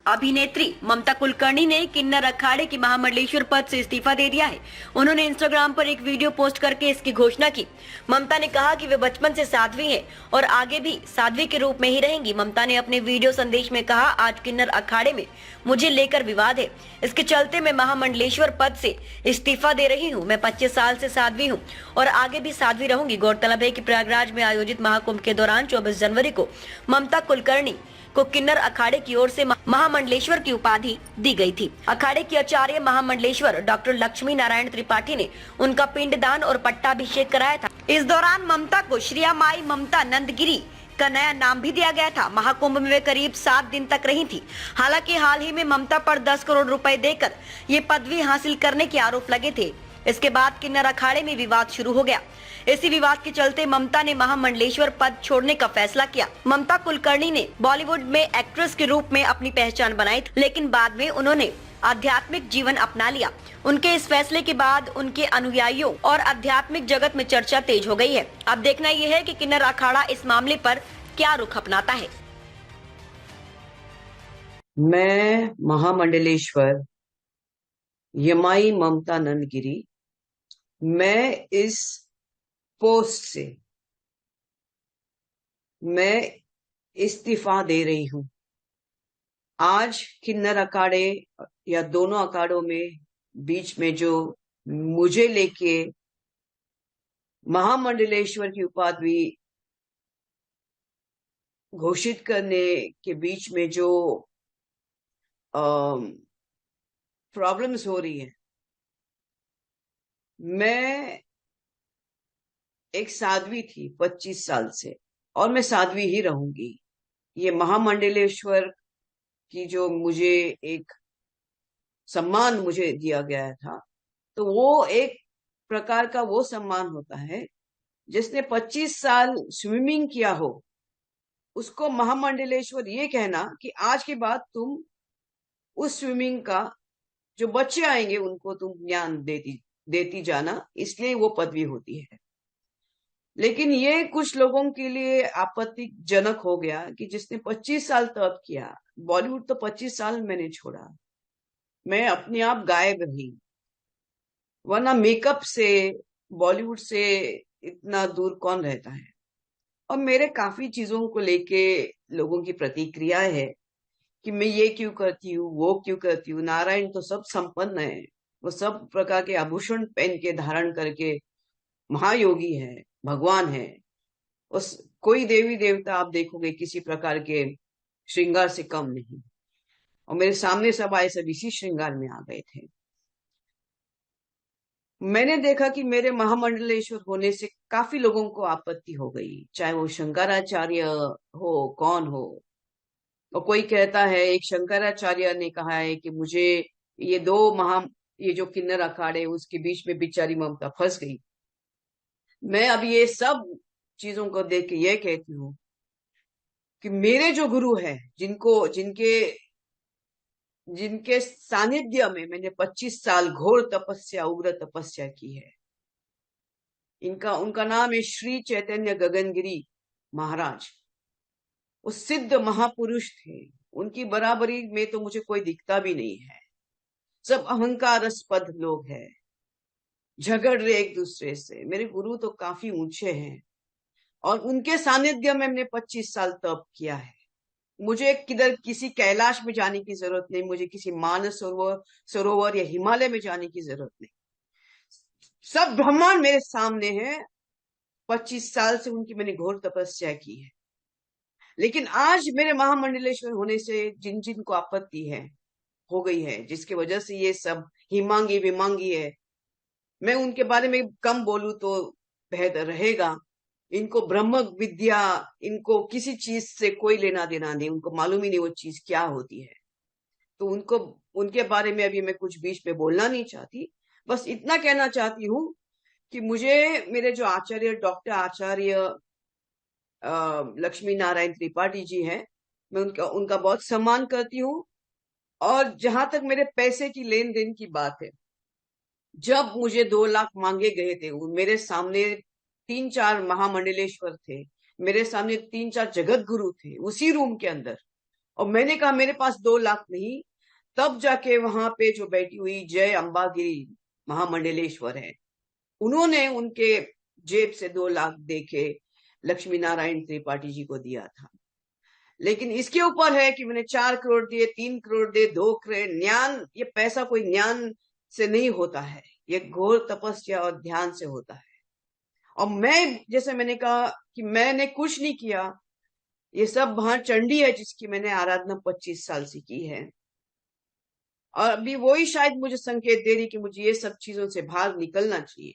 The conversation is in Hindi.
अभिनेत्री ममता कुलकर्णी ने किन्नर अखाड़े की महामंडलेश्वर पद से इस्तीफा दे दिया है। उन्होंने इंस्टाग्राम पर एक वीडियो पोस्ट करके इसकी घोषणा की। ममता ने कहा कि वे बचपन से साध्वी हैं और आगे भी साध्वी के रूप में ही रहेंगी। ममता ने अपने वीडियो संदेश में कहा, आज किन्नर अखाड़े में मुझे लेकर विवाद है, इसके चलते मैं महामंडलेश्वर पद से इस्तीफा दे रही हूँ। मैं 25 साल से साध्वी हूँ और आगे भी साध्वी रहूंगी। गौरतलब है कि प्रयागराज में आयोजित महाकुंभ के दौरान 24 जनवरी को ममता कुलकर्णी को किन्नर अखाड़े की ओर से महामंडलेश्वर की उपाधि दी गई थी। अखाड़े की आचार्य महामंडलेश्वर डॉक्टर लक्ष्मी नारायण त्रिपाठी ने उनका पिंडदान और पट्टाभिषेक कराया था। इस दौरान ममता को श्रिया माई ममता नंदगिरी का नया नाम भी दिया गया था। महाकुंभ में वे करीब 7 दिन तक रही थी। हालांकि हाल ही में ममता पर 10 करोड़ रुपए देकर ये पदवी हासिल करने के आरोप लगे थे। इसके बाद किन्नर अखाड़े में विवाद शुरू हो गया। इसी विवाद के चलते ममता ने महामंडलेश्वर पद छोड़ने का फैसला किया। ममता कुलकर्णी ने बॉलीवुड में एक्ट्रेस के रूप में अपनी पहचान बनाई, लेकिन बाद में उन्होंने आध्यात्मिक जीवन अपना लिया। उनके इस फैसले के बाद उनके अनुयायियों और आध्यात्मिक जगत में चर्चा तेज हो गई है। अब देखना यह है कि किन्नर अखाड़ा इस मामले पर क्या रुख अपनाता है। मैं महामंडलेश्वर यमाई ममता नंदगिरी, मैं इस पोस्ट से मैं इस्तीफा दे रही हूं। आज किन्नर अखाड़े या दोनों अखाड़ों में बीच में जो मुझे लेके महामंडलेश्वर की उपाधि घोषित करने के बीच में जो प्रॉब्लम्स हो रही है, मैं एक साध्वी थी 25 साल से और मैं साध्वी ही रहूंगी। ये महामंडलेश्वर की जो मुझे एक सम्मान मुझे दिया गया था, तो वो एक प्रकार का वो सम्मान होता है जिसने 25 साल स्विमिंग किया हो, उसको महामंडलेश्वर ये कहना कि आज के बाद तुम उस स्विमिंग का जो बच्चे आएंगे उनको तुम ज्ञान देती जाना, इसलिए वो पदवी होती है। लेकिन ये कुछ लोगों के लिए आपत्तिजनक हो गया कि जिसने 25 साल तप किया, बॉलीवुड तो 25 साल मैंने छोड़ा, मैं अपने आप गायब रही, वरना मेकअप से बॉलीवुड से इतना दूर कौन रहता है। और मेरे काफी चीजों को लेके लोगों की प्रतिक्रिया है कि मैं ये क्यों करती हूँ, वो क्यों करती हूँ। नारायण तो सब संपन्न है, वो सब प्रकार के आभूषण पहन के धारण करके महायोगी है, भगवान है। उस कोई देवी देवता आप देखोगे किसी प्रकार के श्रृंगार से कम नहीं, और मेरे सामने सब आए सब इसी श्रृंगार में आ गए थे। मैंने देखा कि मेरे महामंडलेश्वर होने से काफी लोगों को आपत्ति हो गई, चाहे वो शंकराचार्य हो, कौन हो। और कोई कहता है, एक शंकराचार्य ने कहा है कि मुझे ये जो किन्नर अखाड़े उसके बीच में बेचारी ममता फंस गई। मैं अब ये सब चीजों को देख के ये कहती हूँ कि मेरे जो गुरु है, जिनके सानिध्य में मैंने 25 साल घोर तपस्या, उग्र तपस्या की है, उनका नाम है श्री चैतन्य गगनगिरी महाराज। वो सिद्ध महापुरुष थे, उनकी बराबरी में तो मुझे कोई दिखता भी नहीं है। सब अहंकारस्पद लोग हैं, झगड़ रहे एक दूसरे से। मेरे गुरु तो काफी ऊंचे हैं और उनके सानिध्य में मैंने 25 साल तप किया है। मुझे किधर किसी कैलाश में जाने की जरूरत नहीं, मुझे किसी मानस सरोवर या हिमालय में जाने की जरूरत नहीं। सब ब्रह्मांड मेरे सामने है। 25 साल से उनकी मैंने घोर तपस्या की है। लेकिन आज मेरे महामंडलेश्वर होने से जिन जिन को आपत्ति है हो गई है, जिसकी वजह से ये सब हिमांगी विमांगी है, मैं उनके बारे में कम बोलूं तो बेहतर रहेगा। इनको ब्रह्म विद्या, इनको किसी चीज से कोई लेना देना नहीं, उनको मालूम ही नहीं वो चीज क्या होती है। तो उनके बारे में अभी मैं कुछ बीच में बोलना नहीं चाहती। बस इतना कहना चाहती हूँ कि मुझे मेरे जो आचार्य डॉक्टर आचार्य लक्ष्मी नारायण त्रिपाठी जी हैं, मैं उनका बहुत सम्मान करती हूँ। और जहां तक मेरे पैसे की लेन देन की बात है, जब मुझे 2 लाख मांगे गए थे, मेरे सामने 3-4 महामंडलेश्वर थे, मेरे सामने 3-4 जगत गुरु थे उसी रूम के अंदर, और मैंने कहा मेरे पास 2 लाख नहीं। तब जाके वहां पे जो बैठी हुई जय अंबागिरी महामंडलेश्वर है, उन्होंने उनके जेब से 2 लाख दे के लक्ष्मी नारायण त्रिपाठी जी को दिया था। लेकिन इसके ऊपर है कि मैंने 4 करोड़ दिए, 3 करोड़ दिए, 2 करोड़। ज्ञान, ये पैसा कोई ज्ञान से नहीं होता है, ये घोर तपस्या और ध्यान से होता है। और मैं, जैसे मैंने कहा कि मैंने कुछ नहीं किया, ये सब वहां चंडी है जिसकी मैंने आराधना 25 साल से की है। और अभी वही शायद मुझे संकेत दे रही कि मुझे ये सब चीजों से बाहर निकलना चाहिए।